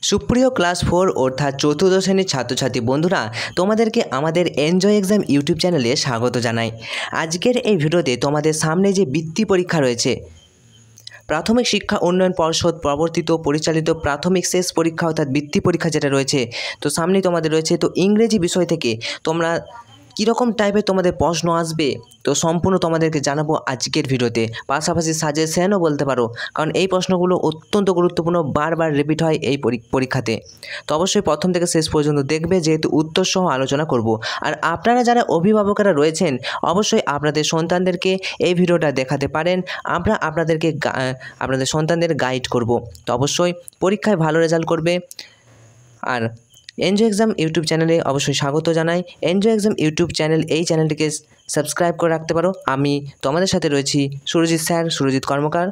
সুপ্রিয় ক্লাস 4 অর্থাৎ চতুর্থ শ্রেণীর ছাত্রছাত্রী বন্ধুরা, তোমাদেরকে আমাদের এনজয় এক্সাম ইউটিউব চ্যানেলে স্বাগত জানাই। আজকের এই ভিডিওতে তোমাদের সামনে যে বৃত্তি পরীক্ষা রয়েছে, প্রাথমিক শিক্ষা উন্নয়ন পর্ষদ প্রবর্তিত পরিচালিত প্রাথমিক শেষ পরীক্ষা অর্থাৎ বৃত্তি পরীক্ষা যেটা রয়েছে, তো সামনেই তোমাদের রয়েছে। তো ইংরেজি বিষয় থেকে তোমরা কীরকম টাইপের তোমাদের প্রশ্ন আসবে তো সম্পূর্ণ তোমাদেরকে জানাবো আজকের ভিডিওতে, পাশাপাশি সাজেশনও বলতে পারো, কারণ এই প্রশ্নগুলো অত্যন্ত গুরুত্বপূর্ণ, বারবার রিপিট হয় এই পরীক্ষাতে। তো অবশ্যই প্রথম থেকে শেষ পর্যন্ত দেখবে, যেহেতু উত্তর সহ আলোচনা করব। আর আপনারা যারা অভিভাবকরা রয়েছেন, অবশ্যই আপনাদের সন্তানদেরকে এই ভিডিওটা দেখাতে পারেন, আমরা আপনাদেরকে আপনাদের সন্তানদের গাইড করব। তো অবশ্যই পরীক্ষায় ভালো রেজাল্ট করবে। আর এনজয় এক্সাম ইউটিউব চ্যানেলে অবশ্যই স্বাগত জানাই। এনজয় এক্সাম ইউটিউব চ্যানেল, এই চ্যানেলটিকে সাবস্ক্রাইব করে রাখতে পারো। আমি তোমাদের সাথে রয়েছি সুরজিৎ স্যার, সুরজিৎ কর্মকার।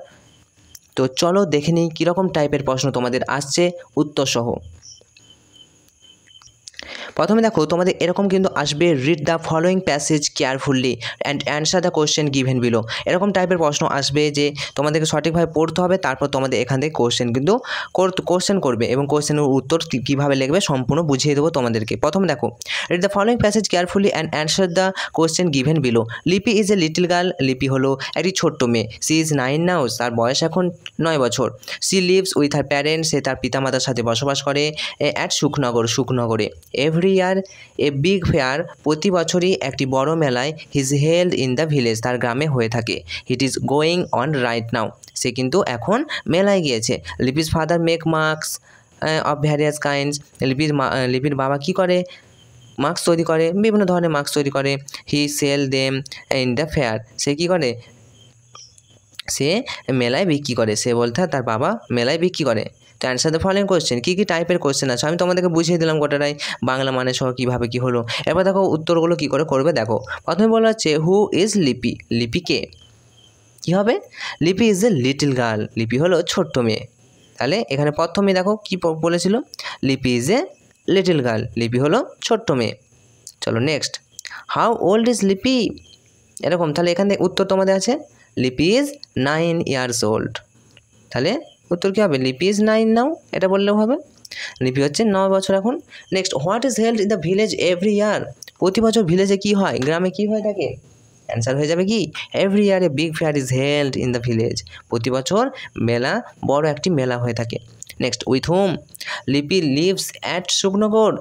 তো চলো দেখে নিই কীরকম টাইপের প্রশ্ন তোমাদের আসছে উত্তর সহ। প্রথমে দেখো, তোমাদের এরকম কিন্তু আসবে, read the following passage carefully and answer the question given below. এরকম টাইপের প্রশ্ন আসবে যে তোমাদেরকে সঠিকভাবে পড়তে হবে, তারপর তোমাদের এখান থেকে কোশ্চেন করবে এবং কোশ্চেনের উত্তর কীভাবে লিখবে সম্পূর্ণ বুঝিয়ে দেবো তোমাদেরকে। প্রথমে দেখো, read the following passage carefully and answer the question given below. লিপি ইজ এ লিটল গার্ল। লিপি হলো একটি ছোট্ট মেয়ে। সি ইজ 9 নাও, তার বয়স এখন 9 বছর। She lives with her parents, সে তার পিতামাতার সাথে বসবাস করে অ্যাট সুখনগরে। Every year a big fair, প্রতি বছরই একটি বড় মেলায় is held in the village, তার গ্রামে হয়ে থাকে। It is going on right now, সে কিন্তু এখন মেলায় গিয়েছে। Lipi's father make mask of various kinds, লিপির বাবা কী করে? মাস্ক তৈরি করে, বিভিন্ন ধরনের মাস্ক তৈরি করে। He sell them in the fair, সে কী করে? সে মেলায় বিক্রি করে। সে বলতে তার বাবা মেলায় বিক্রি করে। তো অ্যান্সার দ্য ফলোয়িং কোয়েশ্চেন, কী কী টাইপের কোয়েশ্চেন আছে আমি তোমাদেরকে বুঝিয়ে দিলাম গোটাটাই, বাংলা মানে সহ কীভাবে কী হলো। এবার দেখো উত্তরগুলো কী করে করবে। দেখো প্রথমে বলা হচ্ছে হু ইজ লিপি, লিপিকে কী হবে? লিপি ইজ এ লিটল গার্ল, লিপি হলো ছোট্ট মেয়ে। তাহলে এখানে প্রথমে দেখো কী বলেছিল, লিপি ইজ এ লিটল গার্ল, লিপি হলো ছোট্ট মেয়ে। চলো নেক্সট, হাউ ওল্ড ইজ লিপি, এরকম। তাহলে এখান থেকে উত্তর তোমাদের আছে লিপি ইজ 9 ইয়ার্স ওল্ড। তাহলে উত্তর কী হবে? লিপি ইজ 9 নাও, এটা বললেও হবে। লিপি হচ্ছে 9 বছর এখন। Next, what is held in the village every year, প্রতি বছর ভিলেজে কী হয়, গ্রামে কী হয়ে থাকে? অ্যান্সার হয়ে যাবে কি, every year a big fair is held in the village, প্রতি বছর মেলা, বড় একটি মেলা হয়ে থাকে। Next, with whom Lipi lives at Sukhnagar,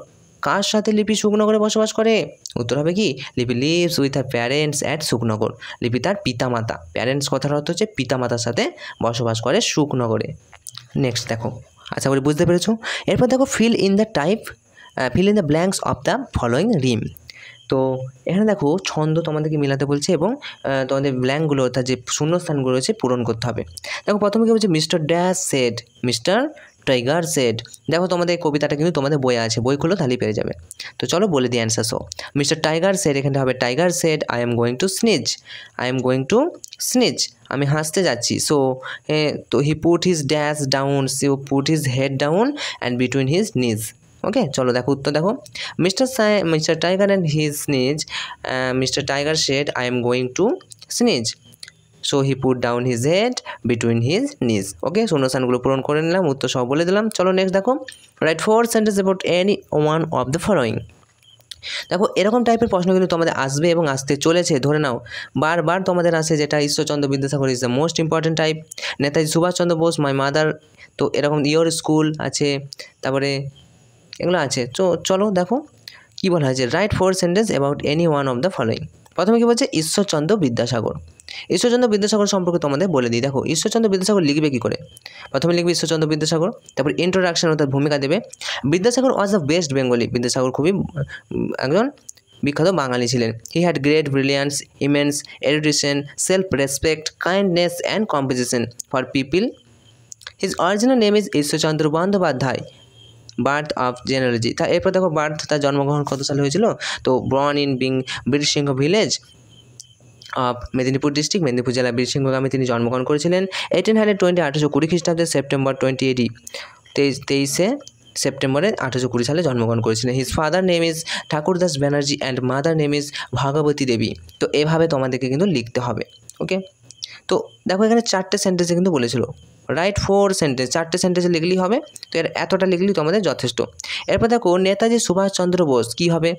কার সাথে লিপি সুখনগরে বসবাস করে? উত্তর হবে কি, Lipi lives with her parents at Sukhnagar, Lipi তার পিতামাতা, প্যারেন্টস কথার অর্থ হচ্ছে পিতামাতার সাথে বসবাস করে সুখনগরে। নেক্সট দেখো, আশা করি বুঝতে পেরেছো। এরপর দেখো, fill in the blanks of the following rhyme. তো এখানে দেখো ছন্দ তোমাদেরকে মিলাতে বলছে এবং তোমাদের ব্ল্যাঙ্কগুলো অর্থাৎ যে শূন্যস্থানগুলো রয়েছে পূরণ করতে হবে। দেখো প্রথমে কী বলছে, mister dash said, mister Tiger said. দেখো তোমাদের কবিতাটা কিন্তু তোমাদের বইয়ে আছে, বই খুলো তাহলেই পেয়ে যাবে। তো চলো বলে দিই answer. So mister Tiger said, এখানে হবে Tiger said I am going to sneeze, I am going to sneeze, আমি হাসতে যাচ্ছি। সো তো he put his dash down, so put his head down and between his knees. Okay, চলো দেখো উত্তর দেখো, mister Tiger and his sneeze, mister Tiger said I am going to sneeze, so he put down his head between his knees. ওকে, শূন্যস্থানগুলো পূরণ করে নিলাম, উত্তর সব বলে দিলাম। চলো নেক্সট দেখো, right 4 sentence about any one of the following. দেখো এরকম টাইপের প্রশ্ন কিন্তু তোমাদের আসবে এবং আসতে চলেছে, ধরে নাও বারবার তোমাদের আসে, যেটা Ishwarchandra Vidyasagar is the most important type. Netaji Subhashchandra Bose, my mother, তো এরকম ইয়োর স্কুল আছে, তারপরে এগুলো আছে। তো চলো দেখো কী বলা হয়েছে, right 4 sentence about any one of the following. প্রথমে কী বলছে, ঈশ্বরচন্দ্র বিদ্যাসাগর। ঈশ্বরচন্দ্র বিদ্যাসাগর সম্পর্কে তোমাদের বলে দিই। দেখো ঈশ্বরচন্দ্র বিদ্যাসাগর লিখবে কী করে, প্রথমে লিখবে ঈশ্বরচন্দ্র বিদ্যাসাগর, তারপর ইন্ট্রোডাকশন অর্থাৎ ভূমিকা দেবে। Vidyasagar was the best Bengali, Vidyasagar খুবই একজন বিখ্যাত বাঙালি ছিলেন। He had great brilliance, immense erudition, self respect, kindness and composition for people. His original name is Ishwarchandra Bandyopadhyay. Birth of genealogy, তা এরপর দেখো বার্থ, তার জন্মগ্রহণ কত সালে হয়েছিল, তো born in Birsingha village of Medinipur district, Medinipur জেলা বীরসিংহ গ্রামে তিনি জন্মগ্রহণ করেছিলেন। 1820 1820 খ্রিস্টাব্দে সেপ্টেম্বর 23 সেপ্টেম্বরে 1820 সালে জন্মগ্রহণ করেছিলেন। His father name is Thakurdas Banerjee and mother name is Bhagabati Debi. তো এভাবে তোমাদেরকে কিন্তু লিখতে হবে। ওকে, তো দেখো এখানে 4টে সেন্টেন্সে কিন্তু বলেছিল, রাইট 4 সেন্টেন্স, 4টে সেন্টেন্স লিখলেই হবে। তো এতটা লিখলেই তোমাদের যথেষ্ট। এরপর দেখো নেতাজি সুভাষচন্দ্র বোস কী হবে।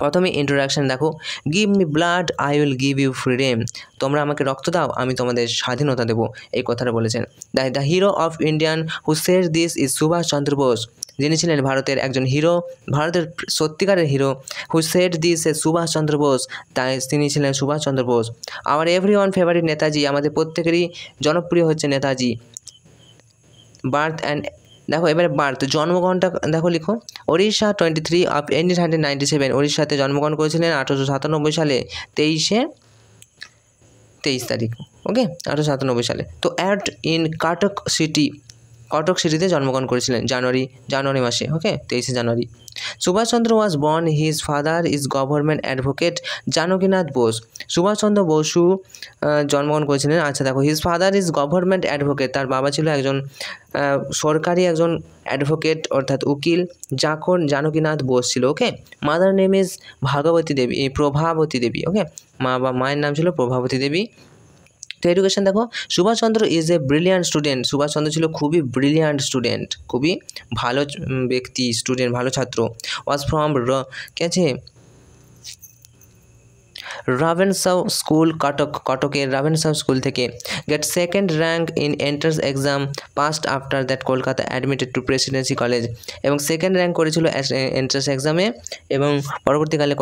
প্রথমে ইন্ট্রোডাকশন দেখো, give me blood I will give you freedom, তোমরা আমাকে রক্ত দাও আমি তোমাদের স্বাধীনতা দেবো, এই কথাটা বলেছেন। The hero of Indian who said this is Subhashchandra Bose, যিনি ছিলেন ভারতের একজন হিরো, ভারতের সত্যিকারের hero. Who said this a Subhashchandra Bose, তাই তিনি ছিলেন Subhashchandra Bose. Our everyone favourite Netaji, আমাদের প্রত্যেকেরই জনপ্রিয় হচ্ছে নেতাজি। বার্থ অ্যান্ড দেখো এবারে বার্থ, জন্মগ্রহণটা দেখো লিখো, উড়িষ্যা 23 অফ 1897, উড়িষ্যাতে জন্মগ্রহণ করেছিলেন 1897 সালে 23 তারিখ, ওকে 1897 সালে। তো অ্যাট ইন কটক সিটিতে জন্মগ্রহণ করেছিলেন জানুয়ারি মাসে, ওকে 23 জানুয়ারি। Subhashchandra was born, his father is government advocate Janakinath Bose, Subhashchandra Basu জন্মগ্রহণ করেছিলেন। আচ্ছা দেখো, his father is government advocate, তার বাবা ছিল একজন সরকারি একজন অ্যাডভোকেট অর্থাৎ উকিল, জানকীনাথ বোস ছিল, okay. Mother name is Prabhavati Devi, okay, মায়ের নাম ছিল প্রভাবতী দেবী। তো এডুকেশন দেখো, Subhashchandra is a brilliant student, Subhashchandra ছিল খুবই ব্রিলিয়ান্ট স্টুডেন্ট, খুবই ভালো ব্যক্তি, স্টুডেন্ট, ভালো ছাত্র। ওয়াজ ফ্রম কে আছে রাভেনসাউ স্কুল, কটকের রাভেনসাউ স্কুল থেকে। Get second rank in entrance exam, passed after that Kolkata admitted to Presidency college, এবং সেকেন্ড র্যাঙ্ক করেছিল এন্ট্রান্স এক্সামে এবং পরবর্তীকালে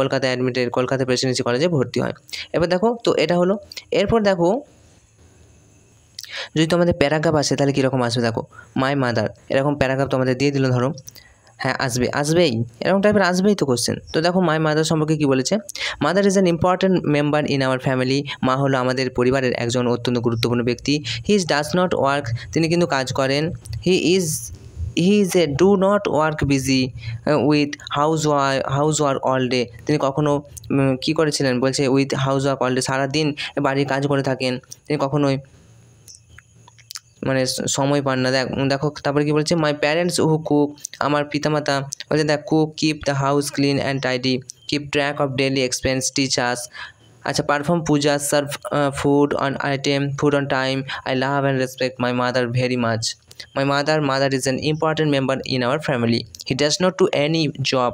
কলকাতা প্রেসিডেন্সি কলেজে ভর্তি হয়। এবার দেখো, তো এটা হলো। এরপর দেখো যদি তোমাদের প্যারাগ্রাফ আসে তাহলে কীরকম আসবে দেখো, মাই মাদার, এরকম প্যারাগ্রাফ তোমাদের দিয়ে দিল ধরো, হ্যাঁ আসবেই, এরকম টাইপের আসবেই তো কোশ্চেন। তো দেখো মাই মাদার সম্পর্কে কী বলেছে, mother is an important member in our family, মা হলো আমাদের পরিবারের একজন অত্যন্ত গুরুত্বপূর্ণ ব্যক্তি। হি ডাজ নট ওয়ার্ক, তিনি কিন্তু কাজ করেন। He is a do not work busy with house work all day, তিনি কখনও কী করেছিলেন বলছে with house work all day, সারাদিন বাড়ির কাজ করে থাকেন, তিনি কখনোই মানে সময় পান না। দেখো তারপরে কি বলছে, মাই প্যারেন্টস হু কুক, আমার পিতামাতা বলছে the cook keep the house clean and tidy, keep track of daily expense, teach us, আচ্ছা perform puja, serve food on time, I love and respect my mother very much. My mother is an important member in our family. He does not do any job,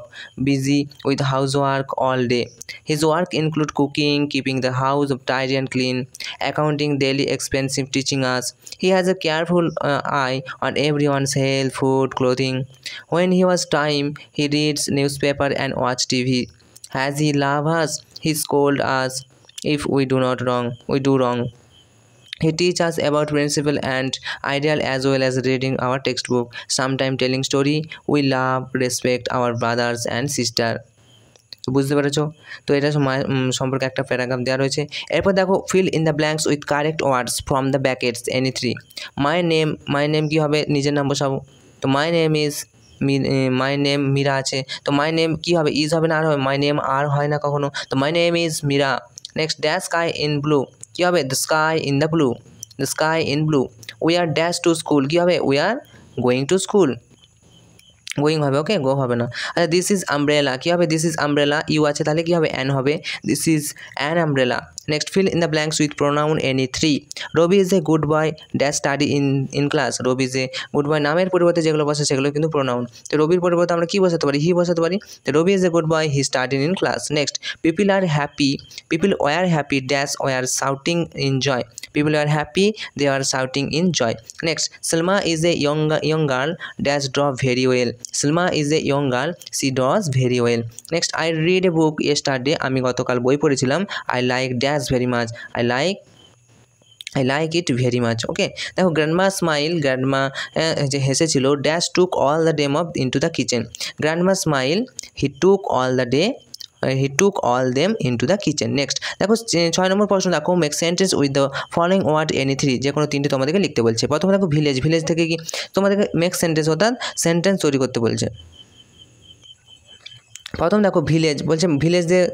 busy with housework all day. His work include cooking, keeping the house tidy and clean, accounting daily expenses, teaching us. He has a careful eye on everyone's health, food, clothing. When he has time, he reads newspaper and watch TV. As he loves us, he scolds us if we do wrong. He teaches us about principle and ideal as well as reading our textbook, sometimes telling story. We love, respect our brothers and sister. বুঝতে পেরেছো? তো এটা সম্পর্কে একটা paragraph দেওয়া রয়েছে। এরপর দেখো, fill in the blanks with correct words from the brackets any three. My name কী হবে, নিজের নাম বসাবো। তো মাই নেম মীরা আছে, তো মাই নেম কী হবে, ইজ হবে না আর হবে, মাই নেম আর হয় না কখনো, তো my name is Meera. Next, the sky in blue, কী হবে, the sky in blue. We are dash to school, কী হবে, we are going to school, going হবে, ওকে, গো হবে না। আচ্ছা, দিস ইজ আমব্রেলা, কী হবে, দিস ইজ আমব্রেলা, ইউ আছে তাহলে কী হবে, অ্যান হবে, this is an umbrella. Next, fill in the blanks with pronoun any three. Ravi is a good boy, dash study in class, Ravi is a good boy, নামের পরিবর্তে যেগুলো বসে সেগুলো কিন্তু প্রোনাউন। তো রবির পরিবর্তে আমরা কী বসাতে পারি, হি বসাতে পারি। তো Ravi is a good boy, he study in class. Next, people were happy, dash were shouting in joy, people are happy, they are shouting in joy. Next, Salma is a young girl, dash draw very well, Salma is a young girl, she draws very well. Next, I read a book yesterday, আমি গতকাল বই পড়েছিলাম, I like dash very much, I like it very much. ওকে, দেখো grandma smile, grandma যে হেসেছিল, dash took all the day mop into the kitchen, grandma smile, he took all them into the kitchen. Next দেখো 6 নম্বর প্রশ্ন দেখো, make sentence with the following word any three, যে কোনো তিনটে তোমাদেরকে লিখতে বলছে। প্রথমে দেখো ভিলেজ থেকে কি তোমাদেরকে মেক সেন্টেন্স অর্থাৎ সেন্টেন্স তৈরি করতে বলছে। প্রথম দেখো ভিলেজ বলছে, ভিলেজ দিয়ে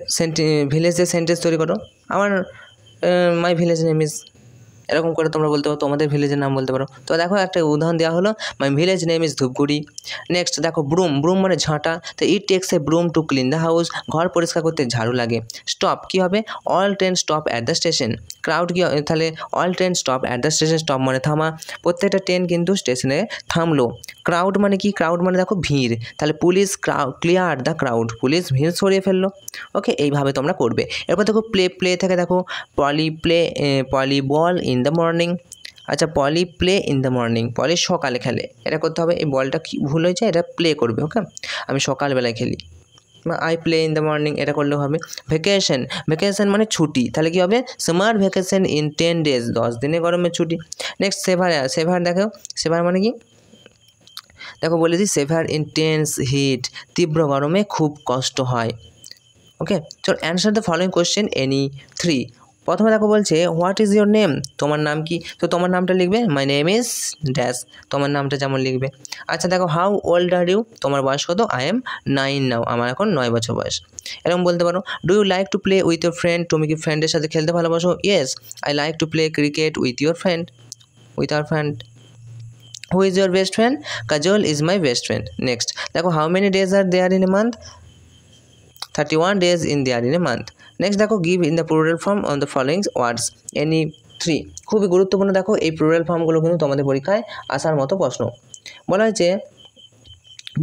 সেন্টেন্স তৈরি করো। আমার মাই ভিলেজ নেম ইজ এরকম করে তোমরা বলতে পারো, তোমাদের ভিলেজের নাম বলতে পারো। তো দেখো একটা উদাহরণ দেওয়া হলো, my village name is Dhupguri. Next দেখো ব্রুম, ব্রুম মানে ঝাঁটা, তো it takes a broom to clean the house, ঘর পরিষ্কার করতে ঝাড়ু লাগে। স্টপ কী হবে, all train stop at the station. Crowd কি, তাহলে all train stop at the station, stop মানে থামা, প্রত্যেকটা ট্রেন কিন্তু স্টেশনে থামলো। ক্রাউড মানে কি, ক্রাউড মানে দেখো ভিড়, তাহলে police clear the crowd, police ভিড় সরিয়ে ফেললো। ওকে, এইভাবে তোমরা করবে। এরপর দেখো প্লে, প্লে থেকে দেখো পলি বল ইন দ্য মর্নিং। আচ্ছা, পলি প্লে ইন দ্য মর্নিং, পলি সকালে খেলে, এটা করতে হবে। এই বলটা কি ভুল হয়েছে, এটা প্লে করবে। ওকে, আমি সকালবেলায় খেলি, I play in the morning, এটা করলেও হবে। ভ্যাকেশন, ভ্যাকেশন মানে ছুটি, তাহলে কী হবে, সামার ভ্যাকেশন ইন 10 days, 10 দিনে গরমের ছুটি। নেক্সট সেভার, সেভার দেখো, সেভার মানে কি দেখো বলে দিই, সেভার ইন্টেন্স হিট, তীব্র গরমে খুব কষ্ট হয়। ওকে, চলো answer the following question any 3। প্রথমে দেখো বলছে হোয়াট ইজ ইয়োর নেম, তোমার নাম কি, তো তোমার নামটা লিখবে মাই নেম ইজ ড্যাশ, তোমার নামটা যেমন লিখবে। আচ্ছা দেখো হাউ ওল্ড আর ইউ, তোমার বয়স কত, আই এম 9 নাও, আমার এখন 9 বছর বয়স, এরকম বলতে পারো। Do you like to play with your friend, তুমি কি ফ্রেন্ডের সাথে খেলতে ভালোবাসো, yes I like to play cricket with your friend, with our friend. Who is your best friend, Kajal is my best friend. Next দেখো how many days are there in a month, 31 days in there in a month. Next দেখো give in the plural form on the following words any 3। খুবই গুরুত্বপূর্ণ, দেখো এই plural ফর্মগুলো কিন্তু তোমাদের পরীক্ষায় আসার মতো প্রশ্ন। বলা হয়েছে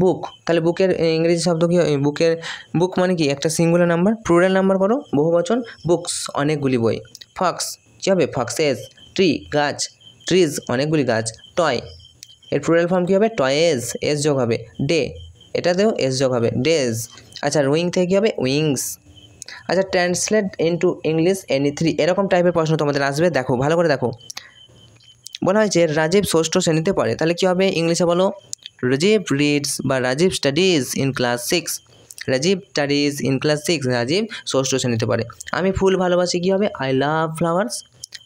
বুক, তাহলে বুকের ইংরেজি শব্দ কি, বুকের বুক মানে কি একটা সিঙ্গুলার নাম্বার, প্লুরাল নাম্বার করো বহু বচন, বুকস অনেকগুলি বই। ফক্স কী হবে, ফক্সেস। ট্রি গাছ, ট্রিজ অনেকগুলি গাছ। টয় এর প্লুরাল ফর্ম কী হবে, টয়েজ, এস যোগ হবে। ডে এটাতেও এস যোগ হবে, ডেজ। আচ্ছা উইং থেকে কী হবে, উইংস। আচ্ছা ট্রান্সলেট ইনটু ইংলিশ এনি 3, এরকম টাইপের প্রশ্ন তোমাদের আসবে। দেখো ভালো করে দেখো, বলা হয়েছে রাজীব ষষ্ঠ শ্রেণীতে পড়ে, তাহলে কী হবে ইংলিশে বলো, রাজীব রিডস বা Rajiv studies in class 6, Rajiv studies in class 6, Rajiv ষষ্ঠ শ্রেণীতে পড়ে। আমি ফুল ভালোবাসি, কী হবে, I love flowers,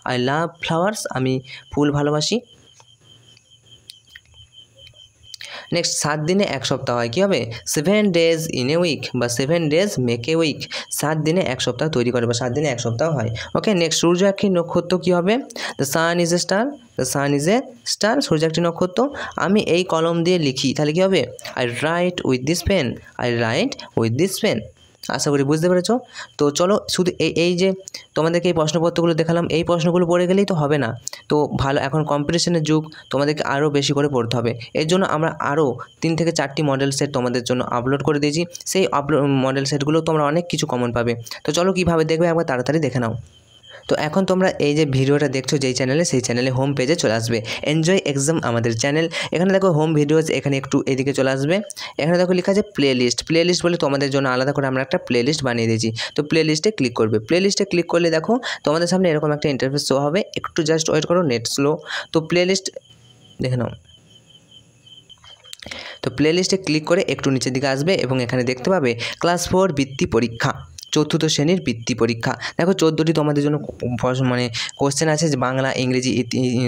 I love flowers, আমি ফুল ভালোবাসি। নেক্সট 7 দিনে 1 সপ্তাহ হয়, কী হবে, 7 days in a week বা 7 days make a week, 7 দিনে 1 সপ্তাহ তৈরি করে বা 7 দিনে 1 সপ্তাহ হয়। ওকে, নেক্সট সূর্য একটি নক্ষত্র, কী হবে, the sun is a star, the sun is a star, সূর্য একটি নক্ষত্র। আমি এই কলম দিয়ে লিখি, তাহলে কী হবে, I write with this pen, I write with this pen. আশা করি বুঝতে পেরেছো। তো চলো শুধু এই যে তোমাদেরকে এই প্রশ্নপত্রগুলো দেখালাম, এই প্রশ্নগুলো পড়ে গেলেই তো হবে না, তো ভালো, এখন কম্পিটিশনের যুগ, তোমাদেরকে আরও বেশি করে পড়তে হবে। এর জন্য আমরা আরও 3 থেকে 4টি মডেল সেট তোমাদের জন্য আপলোড করে দিয়েছি, সেই মডেল সেটগুলো তোমরা অনেক কিছু কমন পাবে। তো চলো কীভাবে দেখবে একবার তাড়াতাড়ি দেখে নাও। তো এখন তোমরা এই যে ভিডিওটা দেখছো যেই চ্যানেলে, সেই চ্যানেলে হোম পেজে চলে আসবে, এনজয় এক্সাম আমাদের চ্যানেল। এখানে দেখো হোম ভিডিওস, এখানে একটু এদিকে চলে আসবে, এখানে দেখো লেখা আছে প্লে লিস্ট, প্লে লিস্ট বলে তোমাদের জন্য আলাদা করে আমরা একটা প্লে লিস্ট বানিয়ে দিয়েছি। তো প্লে লিস্টে ক্লিক করবে, প্লে লিস্টে ক্লিক করলে দেখো তোমাদের সামনে এরকম একটা ইন্টারফেস শো হবে, একটু জাস্ট ওয়েট করো, নেট স্লো। তো প্লে লিস্ট দেখে নাও। তো প্লে লিস্টে ক্লিক করে একটু নিচের দিকে আসবে এবং এখানে দেখতে পাবে ক্লাস 4 বৃত্তি পরীক্ষা, 4th শ্রেণীর বৃত্তি পরীক্ষা। দেখো 14টি তোমাদের জন্য মানে কোশ্চেন আছে, যে বাংলা, ইংরেজি,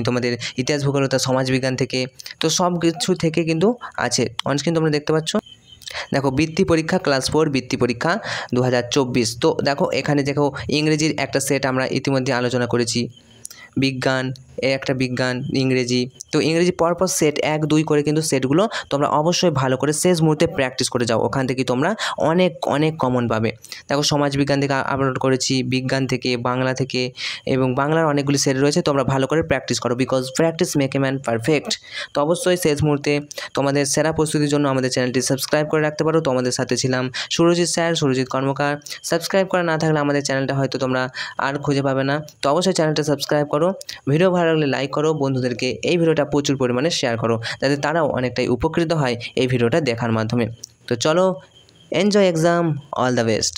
তোমাদের ইতিহাস, ভূগোল, সমাজবিজ্ঞান থেকে, তো সব কিছু থেকে কিন্তু আছে। অনস্ক্রিন তোমরা দেখতে পাচ্ছ, দেখো বৃত্তি পরীক্ষা, ক্লাস 4 বৃত্তি পরীক্ষা 2024। তো দেখো এখানে দেখো ইংরেজির একটা সেট আমরা ইতিমধ্যে আলোচনা করেছি, বিজ্ঞান একটা বিজ্ঞান, ইংরেজি, তো ইংরেজি পরপর সেট 1, 2 করে কিন্তু সেটগুলো তোমরা অবশ্যই ভালো করে শেষ মুহূর্তে প্র্যাকটিস করে যাও, ওখান থেকে তোমরা অনেক অনেক কমন পাবে। দেখো সমাজবিজ্ঞান থেকে আপলোড করেছি, বিজ্ঞান থেকে, বাংলা থেকে, এবং বাংলার অনেকগুলি সেট রয়েছে, তোমরা ভালো করে প্র্যাকটিস করো, because practice make a man perfect. তো অবশ্যই শেষ মুহূর্তে তোমাদের সেরা প্রস্তুতির জন্য আমাদের চ্যানেলটি সাবস্ক্রাইব করে রাখতে পারো। তোমাদের সাথে ছিলাম সুরজিৎ স্যার, সুরজিৎ কর্মকার। সাবস্ক্রাইব করা না থাকলে আমাদের চ্যানেলটা হয়তো তোমরা আর খুঁজে পাবে না, তো অবশ্যই চ্যানেলটা সাবস্ক্রাইব করো, ভিডিও ভালো লাগলে লাইক করো, বন্ধুদেরকে এই ভিডিওটা প্রচুর পরিমাণে শেয়ার করো, যাতে তারাও অনেকটাই উপকৃত হয় এই ভিডিওটা দেখার মাধ্যমে। তো চলো, enjoy exam, all the best.